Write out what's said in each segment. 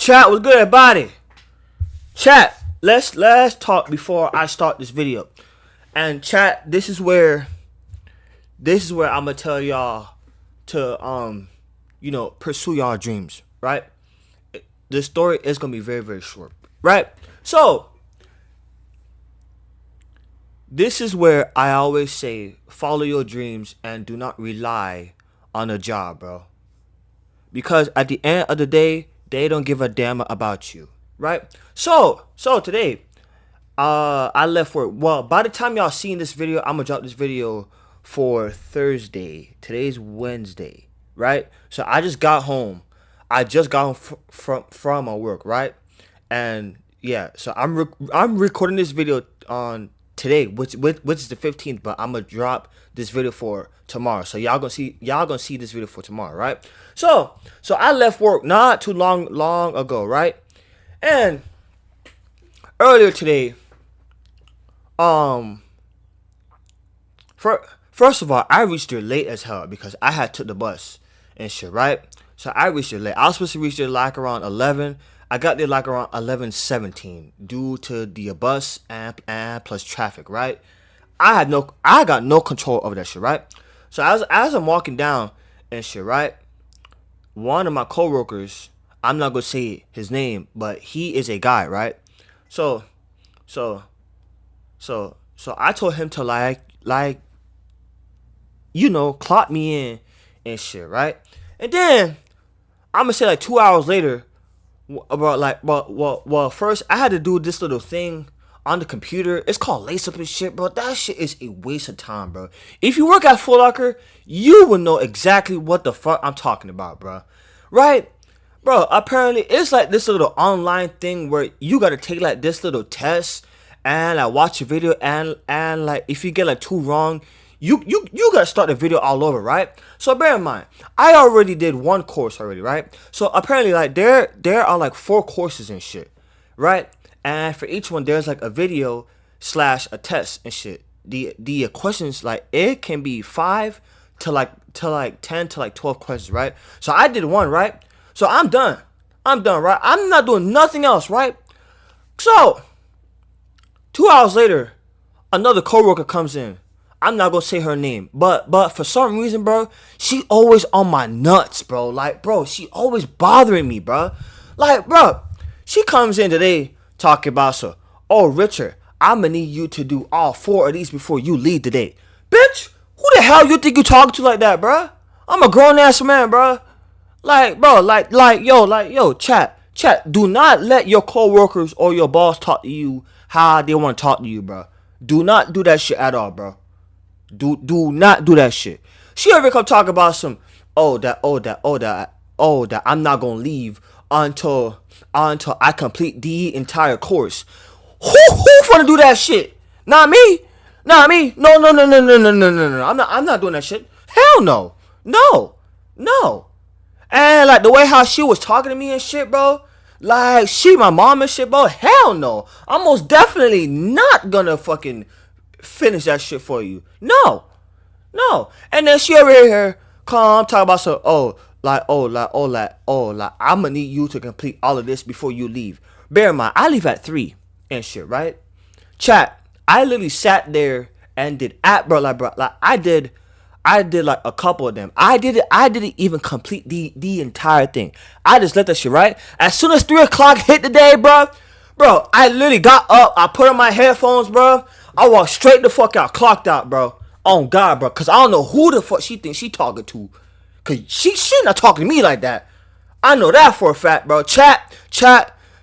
Chat, what's good, everybody? Chat, let's talk before I start this video. And chat, this is where I'm gonna tell y'all to pursue y'all dreams, right? The story is gonna be very, very short, right? So this is where I always say follow your dreams and do not rely on a job, bro. Because at the end of the day, they don't give a damn about you, right? So today, I left work. Well, by the time y'all seen this video, I'm gonna drop this video for Thursday. Today's Wednesday, right? So I just got home. I just got home from my work, right? And yeah, so I'm recording this video on today, which is the 15th, but I'm gonna drop this video for tomorrow. So y'all gonna see this video for tomorrow, right? So I left work not too long ago, right? And earlier today, first of all, I reached there late as hell because I had took the bus and shit, right? So I reached there late. I was supposed to reach there like around 11. I got there like around 11:17 due to the bus and plus traffic, right? I got no control over that shit, right? So as I'm walking down and shit, right? One of my coworkers, I'm not gonna say his name, but he is a guy, right? So I told him to clock me in and shit, right? And then I'm gonna say like 2 hours later, well, first I had to do this little thing on the computer. It's called lace up and shit, bro. That shit is a waste of time, bro. If you work at Foot Locker, you will know exactly what the fuck I'm talking about, bro. Right? Bro, apparently it's like this little online thing where you gotta take like this little test and like watch a video and like if you get like 2 wrong, you gotta start the video all over, right? So bear in mind, I already did 1 course already, right? So apparently like there are like 4 courses and shit, right? And for each one there's like a video / a test and shit. The questions, like it can be 5 to like 10 to like 12 questions, right? So I did 1, right? So I'm done, right? I'm not doing nothing else, right? So 2 hours later, another coworker comes in. I'm not gonna say her name, but for some reason, bro, she always on my nuts, bro. Like, bro, she always bothering me, bro. Like, bro, she comes in today talking about oh, Richard, I'm gonna need you to do all 4 of these before you leave today. Bitch, who the hell you think you talking to like that, bro? I'm a grown ass man, bro. Like, bro, yo, chat. Do not let your coworkers or your boss talk to you how they want to talk to you, bro. Do not do that shit at all, bro. Do not do that shit. She ever come talk about some that I'm not gonna leave until I complete the entire course. Who wanna do that shit? Not me. No. I'm not doing that shit. Hell no. No. And like the way how she was talking to me and shit, bro. Like she my mom and shit, bro. Hell no. I'm most definitely not gonna fucking finish that shit for you. No. And then she over here come talk about I'm gonna need you to complete all of this before you leave. Bear in mind, I leave at 3 and shit, right? Chat, I literally sat there and did I did like a couple of them. I didn't even complete the entire thing. I just let that shit, right? As soon as 3 o'clock hit the day, bro, I literally got up, I put on my headphones, bro. I walked straight the fuck out, clocked out, bro. Oh God, bro, cause I don't know who the fuck she thinks she talking to. Cause she not talking to me like that. I know that for a fact, bro. Chat,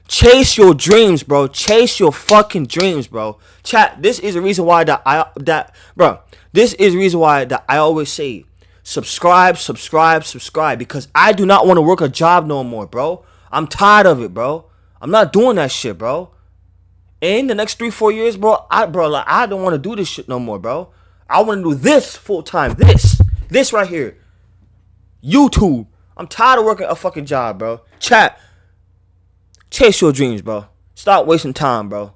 chase your dreams, bro. Chase your fucking dreams, bro. Chat, this is the reason why this is the reason why I always say subscribe, because I do not want to work a job no more, bro. I'm tired of it, bro. I'm not doing that shit, bro. In the next 3-4 years, bro, I don't want to do this shit no more, bro. I want to do this full time. This right here. YouTube. I'm tired of working a fucking job, bro. Chat. Chase your dreams, bro. Stop wasting time, bro.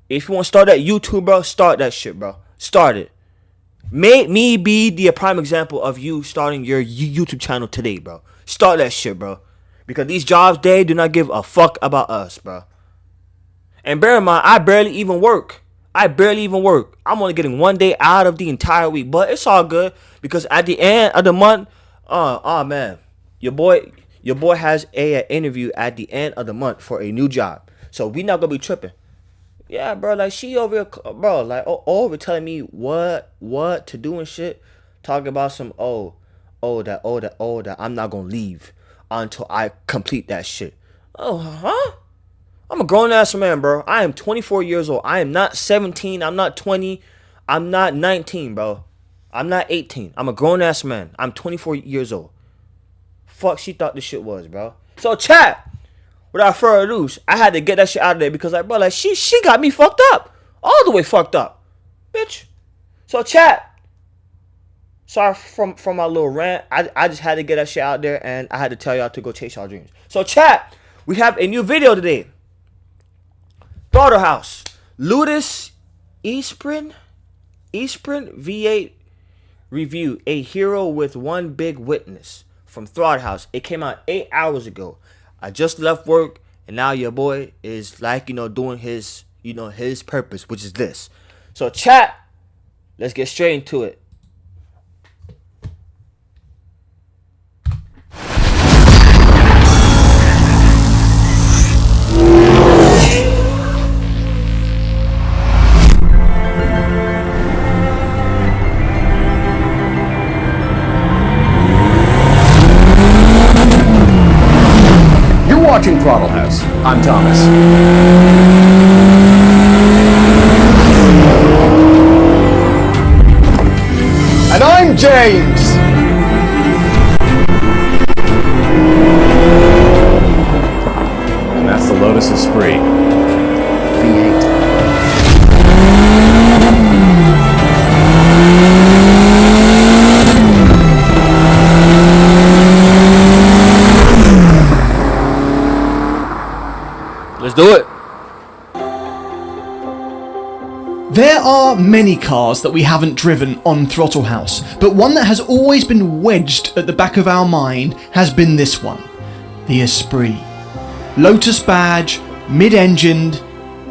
If you want to start that YouTube, bro, start that shit, bro. Start it. Make me be the prime example of you starting your YouTube channel today, bro. Start that shit, bro. Because these jobs, they do not give a fuck about us, bro. And bear in mind, I barely even work. I'm only getting 1 day out of the entire week. But it's all good. Because at the end of the month, man, your boy has a interview at the end of the month for a new job. So we not gonna be tripping. Yeah, bro, like she over here, bro, like over telling me what to do and shit. Talking about some that I'm not gonna leave until I complete that shit. Oh, huh? I'm a grown ass man, bro. I am 24 years old. I am not 17. I'm not 20. I'm not 19, bro. I'm not 18. I'm a grown ass man. I'm 24 years old. Fuck, she thought this shit was, bro. So chat. Without further ado, I had to get that shit out of there because, like, bro, like she got me fucked up, all the way fucked up, bitch. So chat. Sorry from my little rant. I just had to get that shit out there, and I had to tell y'all to go chase y'all dreams. So chat, we have a new video today. Throttle House, Lotus, Esprit V8 review, a hero with one big witness from Throttle House. It came out 8 hours ago. I just left work, and now your boy is like, doing his, his purpose, which is this. So chat, let's get straight into it. Watching Throttle House. I'm Thomas. And I'm James. And that's the Lotus Esprit V8. Let's do it. There are many cars that we haven't driven on Throttle House, but one that has always been wedged at the back of our mind has been this one, the Esprit. Lotus badge, mid-engined,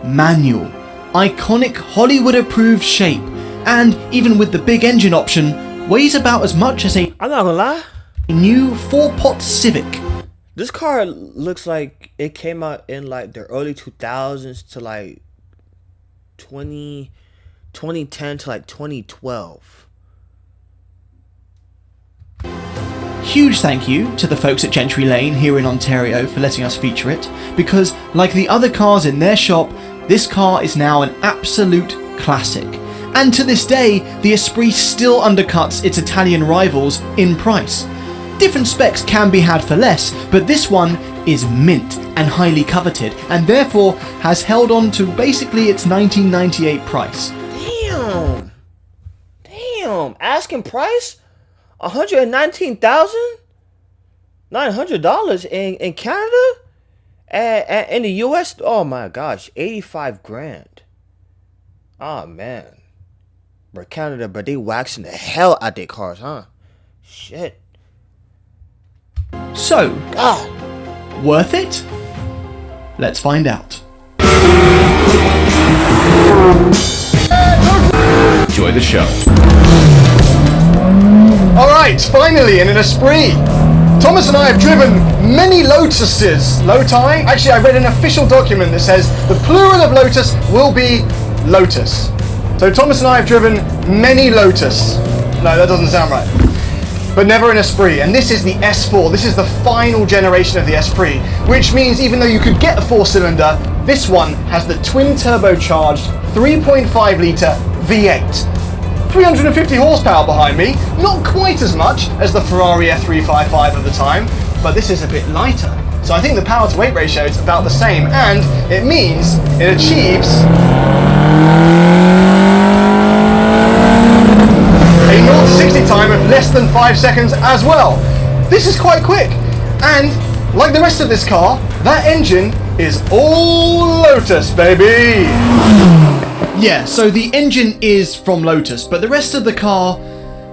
manual, iconic Hollywood-approved shape, and even with the big engine option, weighs about as much as a I'm not gonna lie, new 4-pot Civic. this car looks like it came out in like the early 2000s to like 2010 to like 2012. Huge thank you to the folks at Gentry Lane here in Ontario for letting us feature it, because like the other cars in their shop, this car is now an absolute classic. And to this day, the Esprit still undercuts its Italian rivals in price. Different specs can be had for less, but this one is mint and highly coveted, and therefore has held on to basically its 1998 price. Damn, asking price $119,900 in Canada, and in the US, oh my gosh, 85 grand. Oh man, bro, Canada, but they waxing the hell out their cars, huh? Shit. So, God. worth it? Let's find out. Enjoy the show. Alright, finally in an Esprit. Thomas and I have driven many Lotuses. Loti? Actually, I read an official document that says the plural of Lotus will be Lotus. So Thomas and I have driven many Lotus. No, that doesn't sound right. But never an Esprit. And this is the S4. This is the final generation of the Esprit, which means even though you could get a 4-cylinder, this one has the twin turbocharged 3.5 litre V8. 350 horsepower behind me, not quite as much as the Ferrari F355 of the time, but this is a bit lighter. So I think the power to weight ratio is about the same, and it means it achieves a 0 to 60 time of less than 5 seconds as well. This is quite quick, and like the rest of this car, that engine is all Lotus, baby! Yeah, so the engine is from Lotus, but the rest of the car,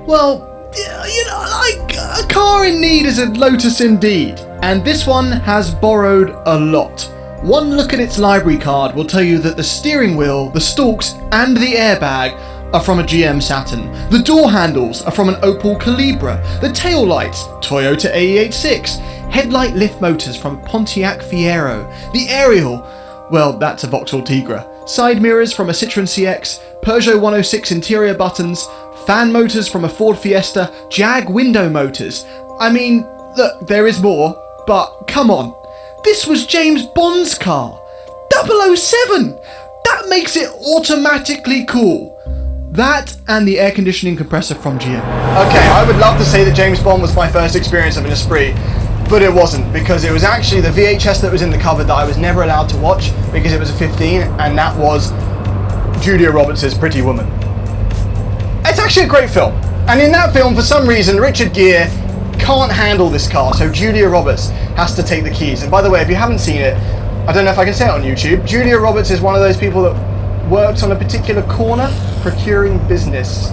well, you know, like a car in need is a Lotus indeed. And this one has borrowed a lot. One look at its library card will tell you that the steering wheel, the stalks, and the airbag are from a GM Saturn. The door handles are from an Opel Calibra. The tail lights, Toyota AE86. Headlight lift motors from a Pontiac Fiero. The aerial, well, that's a Vauxhall Tigra. Side mirrors from a Citroen CX. Peugeot 106 interior buttons. Fan motors from a Ford Fiesta. Jag window motors. I mean, look, there is more, but come on. This was James Bond's car. 007! That makes it automatically cool. That and the air conditioning compressor from GM. Okay, I would love to say that James Bond was my first experience of an Esprit, but it wasn't, because it was actually the VHS that was in the cupboard that I was never allowed to watch because it was a 15, and that was Julia Roberts' Pretty Woman. It's actually a great film, and in that film, for some reason, Richard Gere can't handle this car, so Julia Roberts has to take the keys. And by the way, if you haven't seen it, I don't know if I can say it on YouTube, Julia Roberts is one of those people that worked on a particular corner procuring business.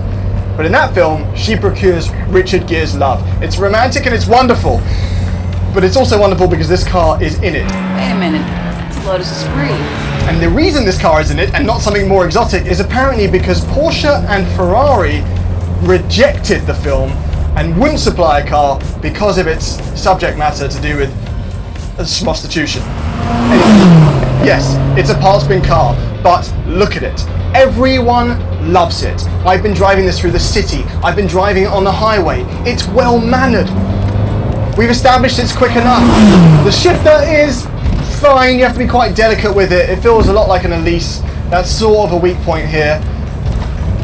But in that film, she procures Richard Gere's love. It's romantic and it's wonderful, but it's also wonderful because this car is in it. Wait a minute, it's a Lotus Esprit. And the reason this car is in it and not something more exotic is apparently because Porsche and Ferrari rejected the film and wouldn't supply a car because of its subject matter to do with prostitution. Anyway, yes, it's a parts bin car, but look at it. Everyone loves it. I've been driving this through the city. I've been driving it on the highway. It's well mannered. We've established it's quick enough. The shifter is fine. You have to be quite delicate with it. It feels a lot like an Elise. That's sort of a weak point here.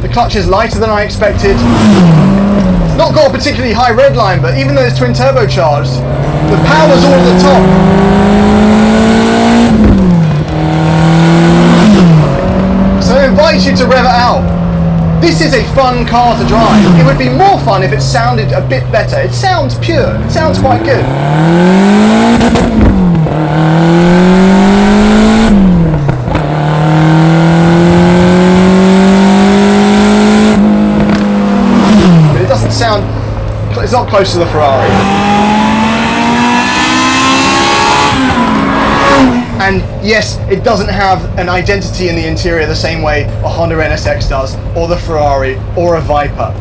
The clutch is lighter than I expected. It's not got a particularly high red line, but even though it's twin turbocharged, the power's all at the top. So it invites you to rev it out. This is a fun car to drive. It would be more fun if it sounded a bit better. It sounds pure. It sounds quite good. But it doesn't sound... It's not close to the Ferrari. And yes, it doesn't have an identity in the interior the same way a Honda NSX does, or the Ferrari, or a Viper.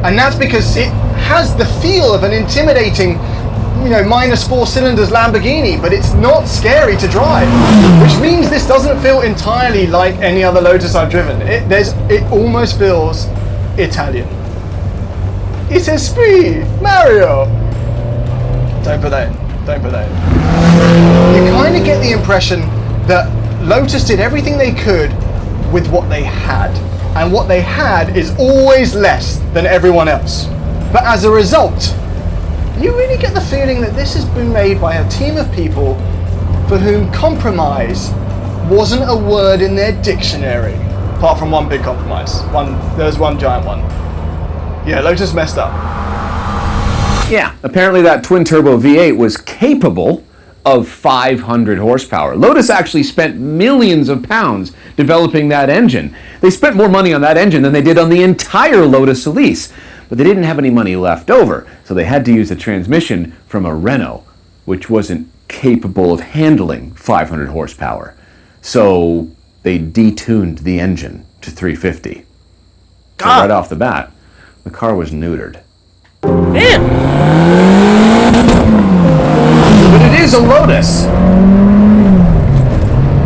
And that's because it has the feel of an intimidating, minus 4 cylinders Lamborghini, but it's not scary to drive. Which means this doesn't feel entirely like any other Lotus I've driven. It almost feels Italian. It's Esprit! Mario! Don't put that in. Don't put that in. You kind of get the impression that Lotus did everything they could with what they had. And what they had is always less than everyone else. But as a result, you really get the feeling that this has been made by a team of people for whom compromise wasn't a word in their dictionary. Apart from one big compromise. There was one giant one. Yeah, Lotus messed up. Yeah, apparently that twin-turbo V8 was capable of 500 horsepower. Lotus actually spent millions of pounds developing that engine. They spent more money on that engine than they did on the entire Lotus Elise, but they didn't have any money left over, so they had to use a transmission from a Renault, which wasn't capable of handling 500 horsepower. So they detuned the engine to 350. So right off the bat, the car was neutered. Damn! But it is a Lotus,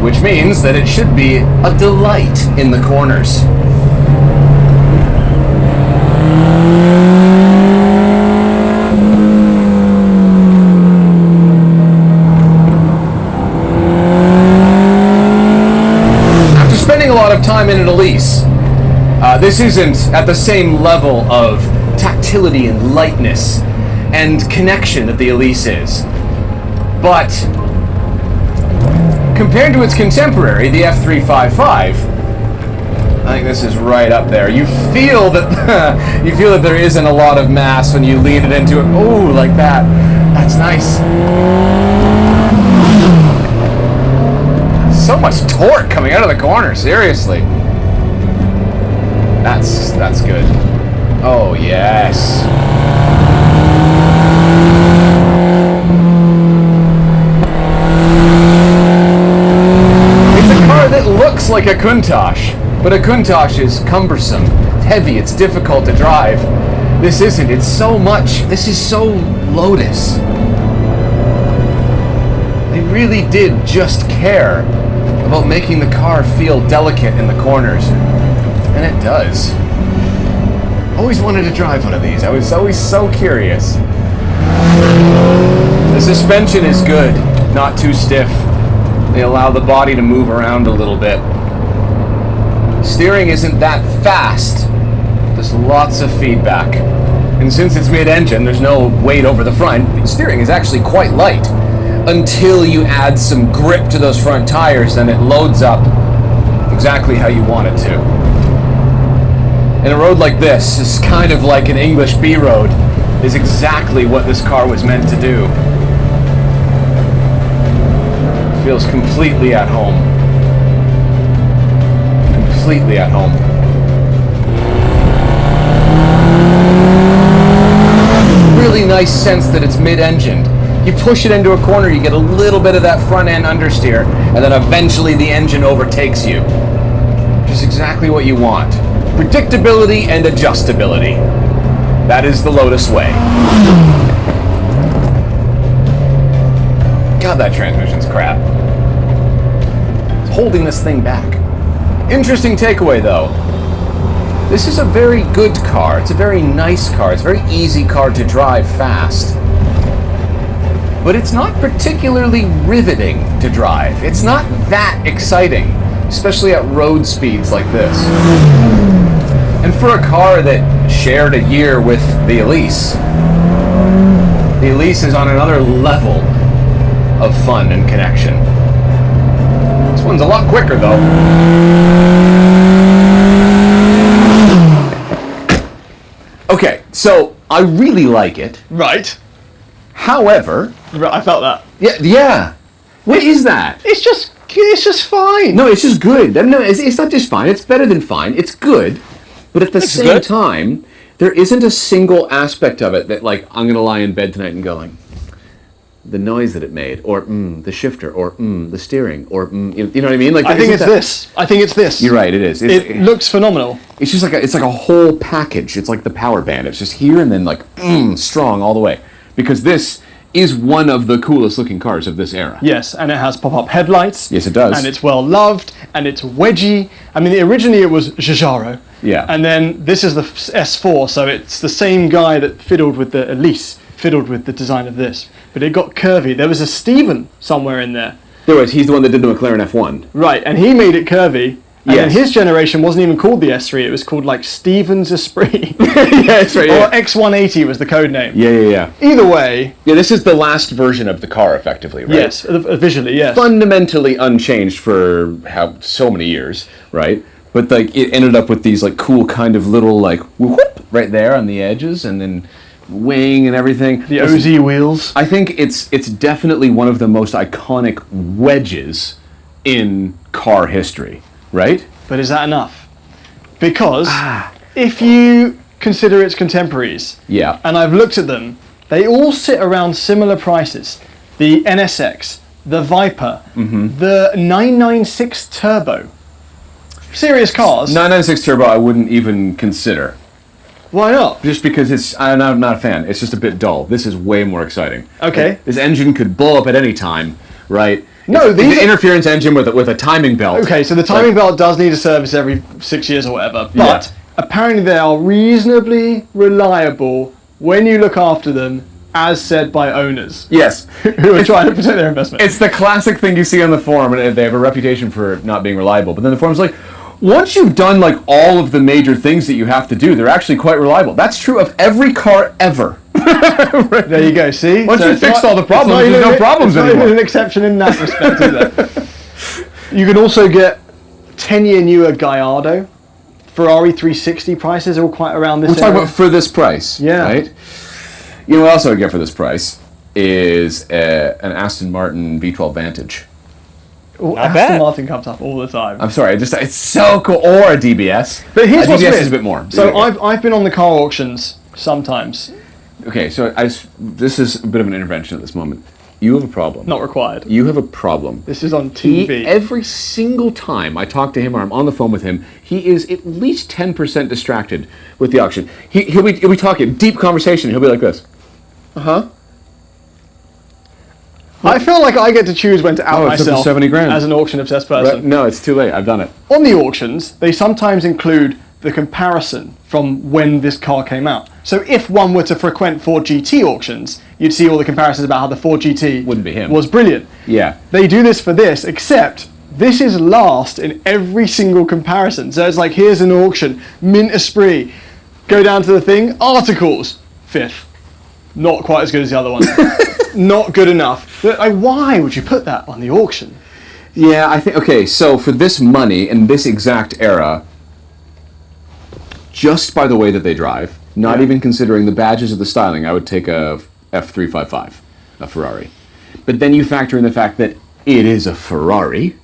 which means that it should be a delight in the corners. After spending a lot of time in an Elise, this isn't at the same level of tactility and lightness and connection that the Elise is. But compared to its contemporary, the F355, I think this is right up there. You feel that there isn't a lot of mass when you lean it into it. Oh, like that. That's nice. So much torque coming out of the corner, seriously. That's good. Oh, yes. like a Countach, but a Countach is cumbersome, heavy, it's difficult to drive. This isn't, it's so much. This is so Lotus. They really did just care about making the car feel delicate in the corners. And it does. Always wanted to drive one of these. I was always so curious. The suspension is good, not too stiff. They allow the body to move around a little bit. Steering isn't that fast. There's lots of feedback. And since it's mid-engine, there's no weight over the front. The steering is actually quite light. Until you add some grip to those front tires, then it loads up exactly how you want it to. And a road like this is kind of like an English B road, is exactly what this car was meant to do. It feels completely at home. Completely at home. Really nice sense that it's mid-engined. You push it into a corner, you get a little bit of that front end understeer, and then eventually the engine overtakes you. Which is exactly what you want. Predictability and adjustability. That is the Lotus way. God, that transmission's crap. It's holding this thing back. Interesting takeaway though. This is a very good car. It's a very nice car. It's a very easy car to drive fast. But it's not particularly riveting to drive. It's not that exciting, especially at road speeds like this. And for a car that shared a year with the Elise is on another level of fun and connection. This one's a lot quicker though. Okay, so I really like it. Right. However, Right, I felt that. yeah. What is that? It's just fine. No, it's just good. No, it's not just fine. It's better than fine. It's good. But at the same good. time, there isn't a single aspect of it that, like, I'm going to lie in bed tonight and go, like, the noise that it made, or the shifter, or the steering, or you know what I mean? Like, I think it's this. You're right. It is. It looks phenomenal. It's just like it's like a whole package. It's like the power band. It's just here and then like strong all the way. Because this is one of the coolest looking cars of this era. Yes, and it has pop-up headlights. Yes, it does. And it's well loved, and it's wedgy. I mean, originally it was Giugiaro. Yeah. And then this is the S4, so it's the same guy that fiddled with the Elise, fiddled with the design of this. But it got curvy. There was a Stephen somewhere in there. There was. He's the one that did the McLaren F1. Right, and he made it curvy. And then Yes. his generation wasn't even called the S3, it was called like Stephen's Esprit. Yeah, that's right. Or X180 was the code name. Yeah. Either way, Yeah, this is the last version of the car, effectively, right? yes, visually, yes. Fundamentally unchanged for so many years, right? But like it ended up with these like cool kind of little like whoop right there on the edges, and then wing and everything. The OZ wheels. I think it's definitely one of the most iconic wedges in car history, right? But is that enough? Because if you consider its contemporaries, Yeah. and I've looked at them, they all sit around similar prices. The NSX, the Viper, the 996 Turbo. Serious cars. 996 Turbo I wouldn't even consider. Why not? Just because I'm not a fan. It's just a bit dull. This is way more exciting. Okay. This engine could blow up at any time, right? No, it's these an are- interference engine with a timing belt. Okay, so the timing belt does need a service every 6 years or whatever, but Yeah. apparently they are reasonably reliable when you look after them, as said by owners Yes. who are trying to protect their investment. It's the classic thing you see on the forum, and they have a reputation for not being reliable. But then the forum's like, once you've done like all of the major things that you have to do, they're actually quite reliable. That's true of every car ever. There you go, see? Once you've it's fixed not- all the problems, it's not there's no even- problems it's not anymore. even an exception in that respect, is it? You can also get 10-year newer Gallardo. Ferrari 360 prices are all quite around this We're talking area. about for this price, Yeah. right? You know what else I would get for this price is an Aston Martin V12 Vantage. Ooh, Not Aston bad. Martin comes up all the time. I'm sorry, it's so cool. Or a DBS. But here's what's DBS weird. is a bit more. So I've been on the car auctions sometimes. Okay, so this is a bit of an intervention at this moment. You have a problem. Not required. You have a problem. This is on TV. Every single time I talk to him or I'm on the phone with him, he is at least 10% distracted with the auction. He'll be talking, deep conversation, he'll be like this. Uh-huh. I feel like I get to choose when to out it's up to myself 70 grand. as an auction-obsessed person. Right? No, it's too late. I've done it. On the auctions, they sometimes include the comparison from when this car came out. So if one were to frequent Ford GT auctions, you'd see all the comparisons about how the Ford GT Wouldn't be him. was brilliant. Yeah. They do this for this, except this is last in every single comparison. So it's like, here's an auction, Mint Esprit. Go down to the thing, articles, 5th. Not quite as good as the other one. Not good enough. But, like, why would you put that on the auction? Yeah, I think, okay, so for this money and this exact era, just by the way that they drive, not even considering the badges or the styling, I would take a F355, a Ferrari. But then you factor in the fact that it is a Ferrari,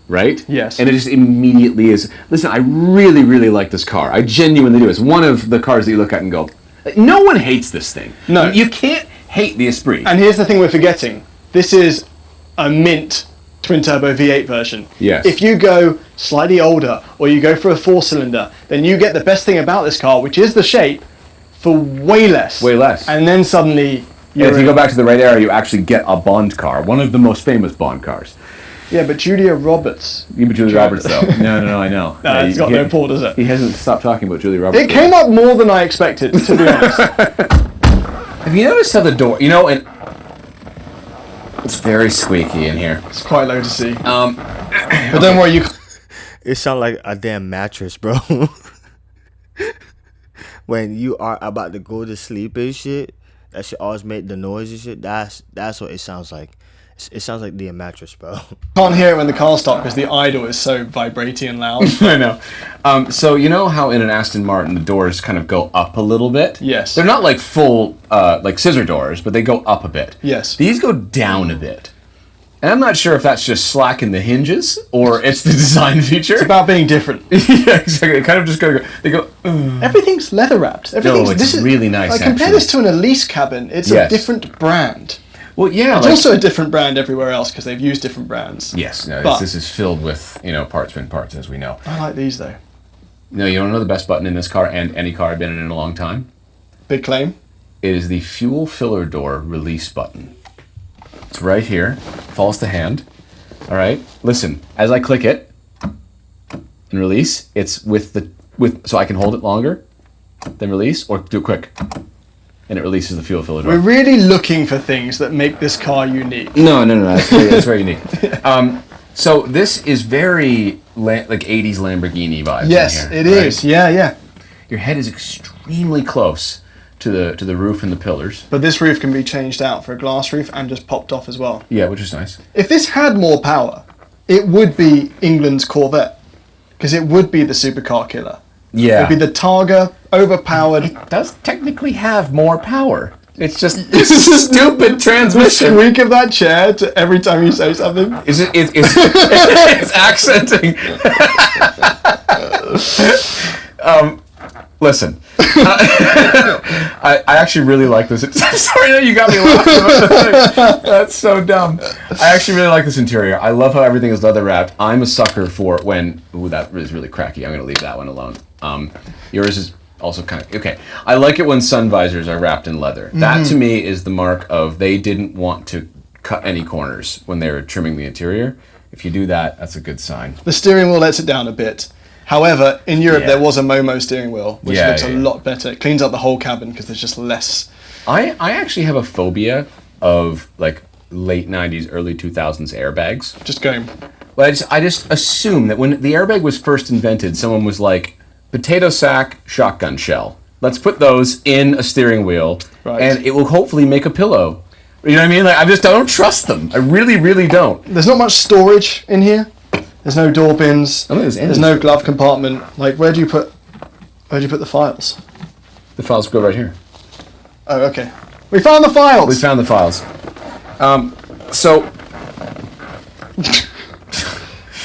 right? Yes. And it just immediately is, listen, I really, really like this car. I genuinely do. It's one of the cars that you look at and go, no one hates this thing. No. You can't hate the Esprit. And here's the thing we're forgetting. This is a mint twin-turbo V8 version. Yes. If you go slightly older, or you go for a 4-cylinder, then you get the best thing about this car, which is the shape, for way less. Way less. And then suddenly... Yeah, if you go back to the right era, you actually get a Bond car, one of the most famous Bond cars. Yeah, but Julia Roberts... You but Julia Roberts, though. No, I know. No, it's got no pull, does it? He hasn't stopped talking about Julia Roberts. It came up more than I expected, to be honest. Have you noticed how the door... You know, and it's very squeaky in here. It's quite low to see. But don't worry, you... It sounds like a damn mattress, bro. When you are about to go to sleep and shit, that shit always make the noise and shit. That's what it sounds like. It sounds like the mattress, bro. can't hear it when the car stops because the idle is so vibrating and loud. I know. So you know how in an Aston Martin the doors kind of go up a little bit? Yes. They're not like full, like scissor doors, but they go up a bit. Yes. These go down a bit. And I'm not sure if that's just slack in the hinges or it's the design feature. It's about being different. Yeah, exactly. It kind of just go. They go. Everything's leather wrapped. Everything's. it's really nice, Like, compare actually. this to an Elise cabin. It's Yes. a different brand. Well, yeah. It's also a different brand everywhere else because they've used different brands. Yes. No. But- This is filled with parts within parts, as we know. I like these though. No, you don't know the best button in this car and any car I've been in a long time. Big claim. It is the fuel filler door release button. It's right here. Falls to hand. All right. Listen, as I click it and release, it's so I can hold it longer, then release, or do it quick, and it releases the fuel filler door. We're really looking for things that make this car unique. No. That's very unique. So this is very like 80s Lamborghini vibes. Yes, in here, it is. Yeah. Your head is extremely close to the roof and the pillars. But this roof can be changed out for a glass roof and just popped off as well. Yeah, which is nice. If this had more power, it would be England's Corvette. Because it would be the supercar killer. Yeah. It would be the Targa, overpowered. It does technically have more power. It's just it's a stupid The transmission. squeak of that chair to every time you say something. Is it? It's accenting. Listen, I actually really like this. I'm sorry that you got me laughing about the thing. That's so dumb. I actually really like this interior. I love how everything is leather wrapped. I'm a sucker for when. Ooh, that is really cracky. I'm gonna leave that one alone. Yours is also kind of okay. I like it when sun visors are wrapped in leather. That to me is the mark of they didn't want to cut any corners when they were trimming the interior. If you do that, that's a good sign. The steering wheel lets it down a bit. However, in Europe Yeah. there was a Momo steering wheel, which Yeah, looks a yeah. lot better. It cleans up the whole cabin because there's just less. I actually have a phobia of like late 90s, early 2000s airbags. Just going. But I just assume that when the airbag was first invented, someone was like, potato sack, shotgun shell. Let's put those in a steering wheel, Right. and it will hopefully make a pillow. You know what I mean? Like I don't trust them. I really, really don't. There's not much storage in here. There's no door pins. Oh, there's There's no glove compartment. Like, where do you put the files? The files go right here. Oh, okay. We found the files. We found the files. So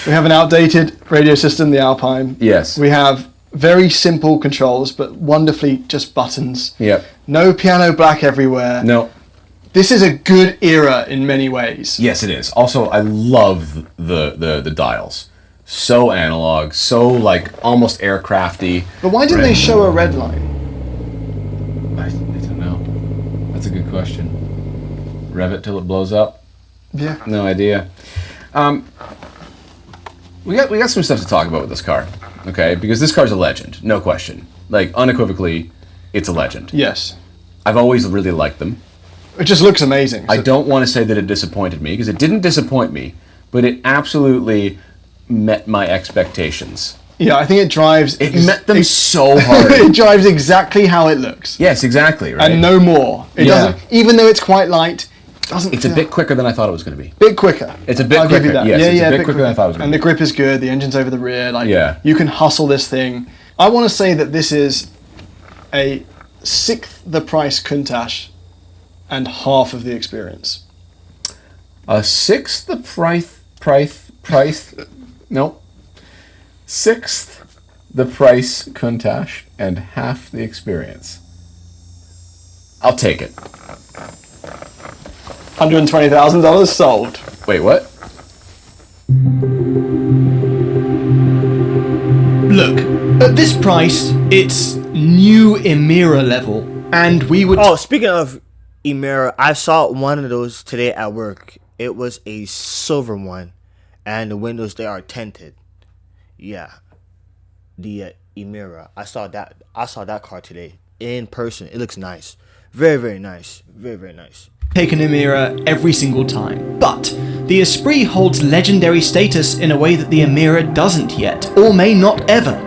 We have an outdated radio system, the Alpine. yes. We have very simple controls, but wonderfully just buttons. Yep. No piano black everywhere. No. This is a good era in many ways. Yes, it is. Also, I love the dials. So analog, so like almost aircrafty. But why didn't they show a red line? I don't know. That's a good question. Rev it till it blows up? Yeah. No idea. We got some stuff to talk about with this car, okay? Because this car's a legend, no question. Like, unequivocally, it's a legend. Yes. I've always really liked them. It just looks amazing. I don't want to say that it disappointed me, because it didn't disappoint me, but it absolutely met my expectations. Yeah, I think it drives... It met them so hard. It drives exactly how it looks. Yes, exactly, right? And no more. It doesn't... Even though it's quite light, it doesn't It's a bit quicker than I thought it was going to be. bit quicker. It's a bit I'll quicker. give you that. Yes, yeah, it's yeah, a bit quicker than I thought it was going And to the be. grip is good. The engine's over the rear. Like, Yeah. you can hustle this thing. I want to say that this is a sixth the price Countach and half of the experience. A sixth the price, no. Sixth the price Countach and half the experience. I'll take it. $120,000 sold. Wait, what? Look, at this price, it's new Emira level, and we would... Oh, speaking of Emira, I saw one of those today at work. It was a silver one, and the windows, they are tinted. Yeah, the Emira. I saw that car today in person. It looks nice. Very, very nice. Very, very nice. take an Emira every single time. But the Esprit holds legendary status in a way that the Emira doesn't yet, or may not ever.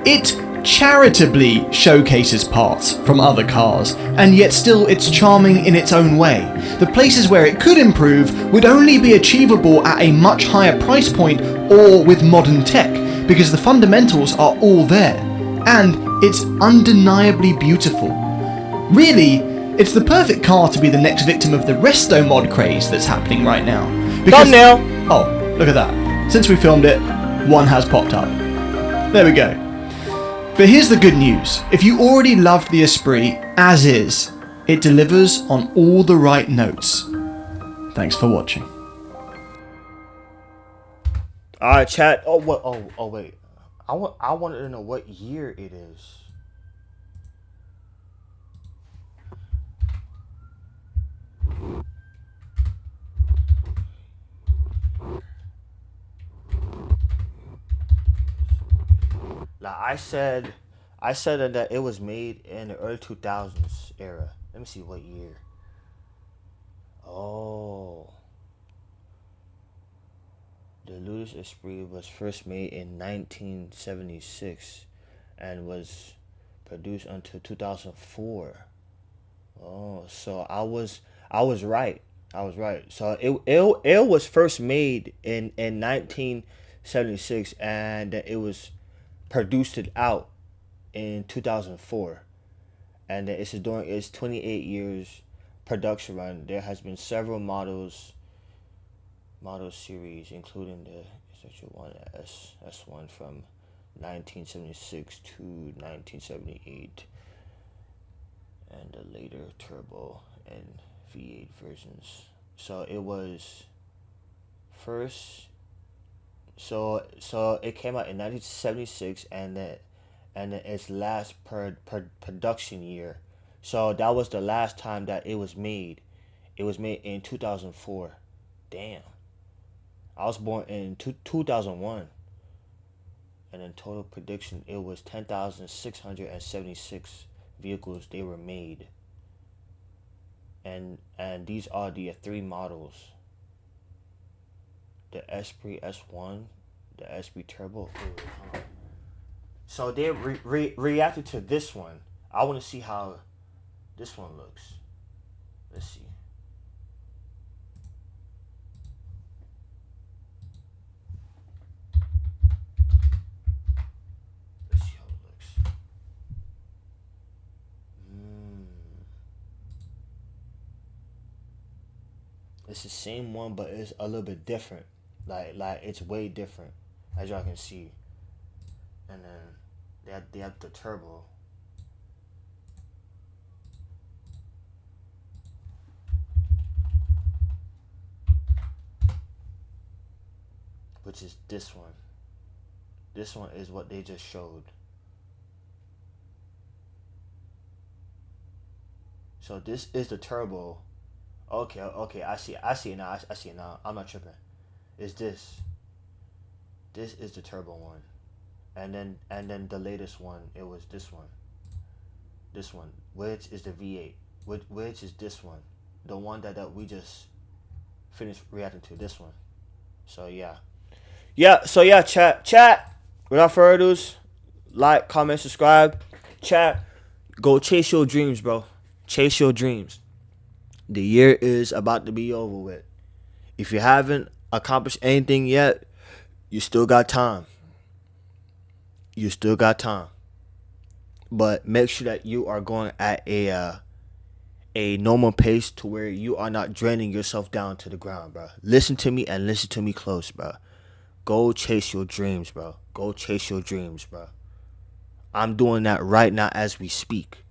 It charitably showcases parts from other cars, and yet still it's charming in its own way. The places where it could improve would only be achievable at a much higher price point or with modern tech, because the fundamentals are all there, and it's undeniably beautiful. Really, it's the perfect car to be the next victim of the resto mod craze that's happening right now. Thumbnail! Oh, look at that. Since we filmed it, one has popped up. There we go. But here's the good news. If you already loved the Esprit as is, it delivers on all the right notes. Thanks for watching. Alright, chat. Oh, what? Oh, wait. I wanted to know what year it is. Like I said that it was made in the early 2000s era. Let me see what year. Oh. The Lotus Esprit was first made in 1976 and was produced until 2004. Oh, so I was right. I was right. So it was first made in 1976 and it was produced it out in 2004. And it's during its 28 years production run. There has been several model series, including the one S1 from 1976 to 1978, and the later turbo and V8 versions. So it was first. So it came out in 1976, and its last production year. So that was the last time that it was made. It was made in 2004. Damn. I was born in 2001. And in total production, it was 10,676 vehicles they were made. And these are the three models. The Esprit S1, the Esprit Turbo. So they reacted to this one. I want to see how this one looks. Let's see. Let's see how it looks. It's the same one, but it's a little bit different. Like it's way different, as y'all can see. And then they have the turbo. which is this one. This one is what they just showed. So this is the turbo. Okay, I see it now. I see it now. I'm not tripping. It's this. This is the turbo one. And then the latest one, it was this one. This one, which is the V8. Which is this one. The one that we just finished reacting to. This one. So yeah. Chat. Without further ado, like, comment, subscribe. Chat. Go chase your dreams, bro. Chase your dreams. The year is about to be over with. If you haven't accomplished anything yet, you still got time. You still got time. But make sure that you are going at a normal pace to where you are not draining yourself down to the ground, bro. Listen to me and listen to me close, bro. Go chase your dreams, bro. Go chase your dreams, bro. I'm doing that right now as we speak.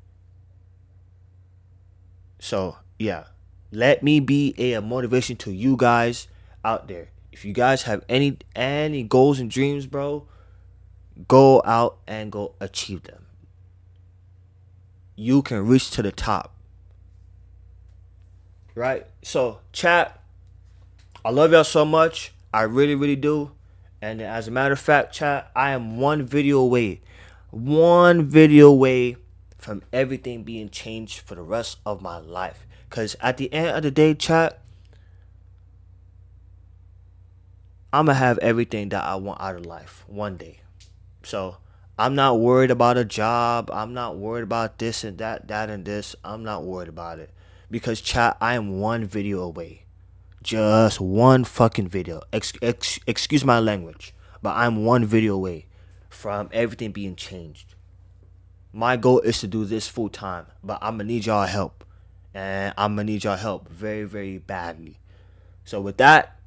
So, yeah. Let me be a motivation to you guys out there. If you guys have any goals and dreams, bro, go out and go achieve them. You can reach to the top. Right? So, chat, I love y'all so much. I really, really do. And as a matter of fact, chat, I am one video away from everything being changed for the rest of my life. Because at the end of the day, chat, I'm going to have everything that I want out of life one day. So, I'm not worried about a job. I'm not worried about this and that and this. I'm not worried about it. Because, chat, I am one video away. Just one fucking video. Excuse my language. But I'm one video away from everything being changed. My goal is to do this full time. But I'm going to need y'all help. And I'm going to need y'all help very, very badly. So with that,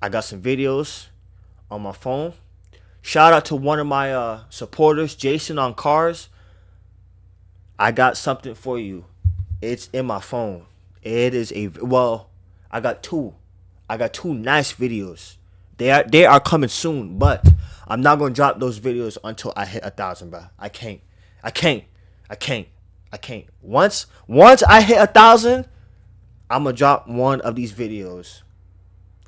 I got some videos on my phone. Shout out to one of my supporters, Jason on Cars. I got something for you. It's in my phone. It is I got two. I got two nice videos. They are coming soon, but I'm not gonna drop those videos until I hit 1,000, bro. I can't. Once I hit 1,000, I'm gonna drop one of these videos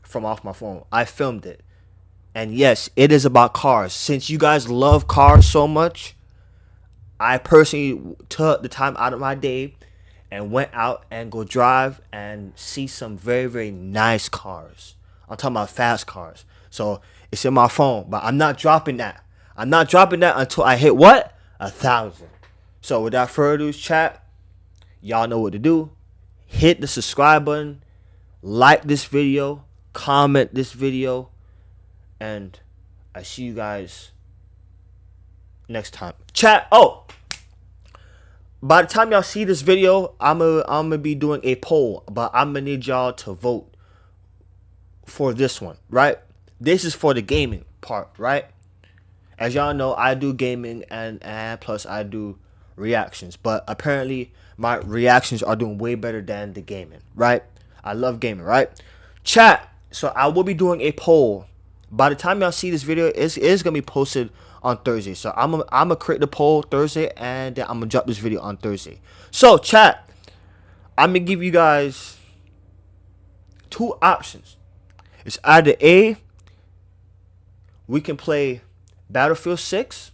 from off my phone. I filmed it. And yes, it is about cars. Since you guys love cars so much, I personally took the time out of my day and went out and go drive and see some very, very nice cars. I'm talking about fast cars. So it's in my phone, but I'm not dropping that. I'm not dropping that until I hit what? 1,000. So without further ado, chat, y'all know what to do. Hit the subscribe button, like this video, comment this video, and I see you guys next time. Chat. Oh, by the time y'all see this video, I'm gonna be doing a poll, but I'm gonna need y'all to vote for this one, right? This is for the gaming part, right? As y'all know, I do gaming and plus I do reactions, but apparently my reactions are doing way better than the gaming, right? I love gaming, right? Chat. So I will be doing a poll. By the time y'all see this video, it is gonna be posted on Thursday. So I'm gonna create the poll Thursday, and then I'm gonna drop this video on Thursday. So chat, I'm gonna give you guys two options. It's either A, we can play Battlefield 6.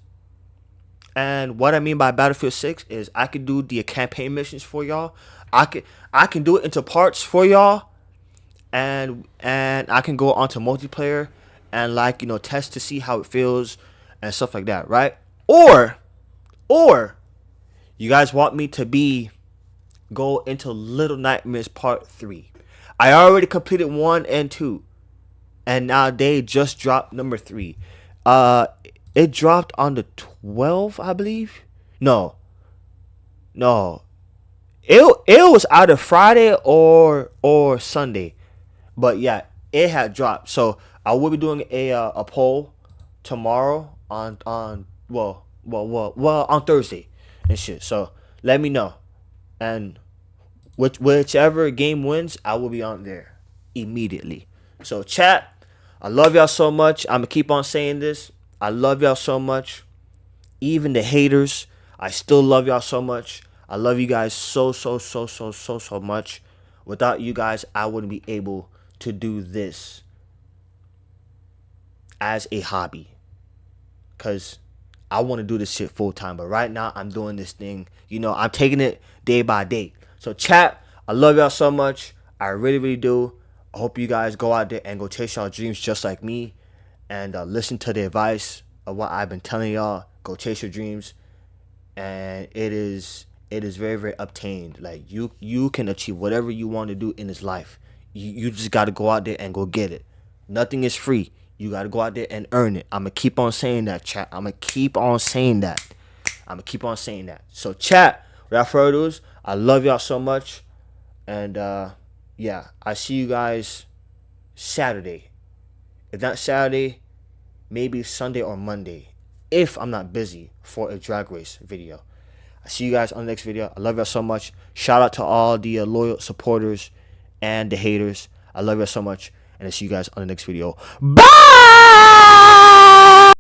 And what I mean by Battlefield 6 is I can do the campaign missions for y'all. I can do it into parts for y'all. And I can go onto multiplayer and test to see how it feels and stuff like that, right? Or you guys want me to go into Little Nightmares Part 3. I already completed 1 and 2. And now they just dropped number 3. It dropped on the 12th, I believe. No. It was either Friday or Sunday. But yeah, it had dropped. So I will be doing a poll tomorrow on Thursday and shit. So let me know. And whichever game wins, I will be on there immediately. So chat, I love y'all so much. I'm going to keep on saying this. I love y'all so much. Even the haters, I still love y'all so much. I love you guys so much. Without you guys, I wouldn't be able to do this as a hobby. Because I want to do this shit full time. But right now, I'm doing this thing. You know, I'm taking it day by day. So, chat, I love y'all so much. I really do. I hope you guys go out there and go chase y'all dreams just like me. And listen to the advice of what I've been telling y'all. Go chase your dreams. And it is very obtained. Like, you can achieve whatever you want to do in this life. You just got to go out there and go get it. Nothing is free. You got to go out there and earn it. I'm going to keep on saying that, chat. I'm going to keep on saying that. So, chat, without further ado, I love y'all so much. And, yeah, I see you guys Saturday. If not Saturday, maybe Sunday or Monday. If I'm not busy for a drag race video. I see you guys on the next video. I love y'all so much. Shout out to all the loyal supporters and the haters. I love y'all so much. And I see you guys on the next video. Bye!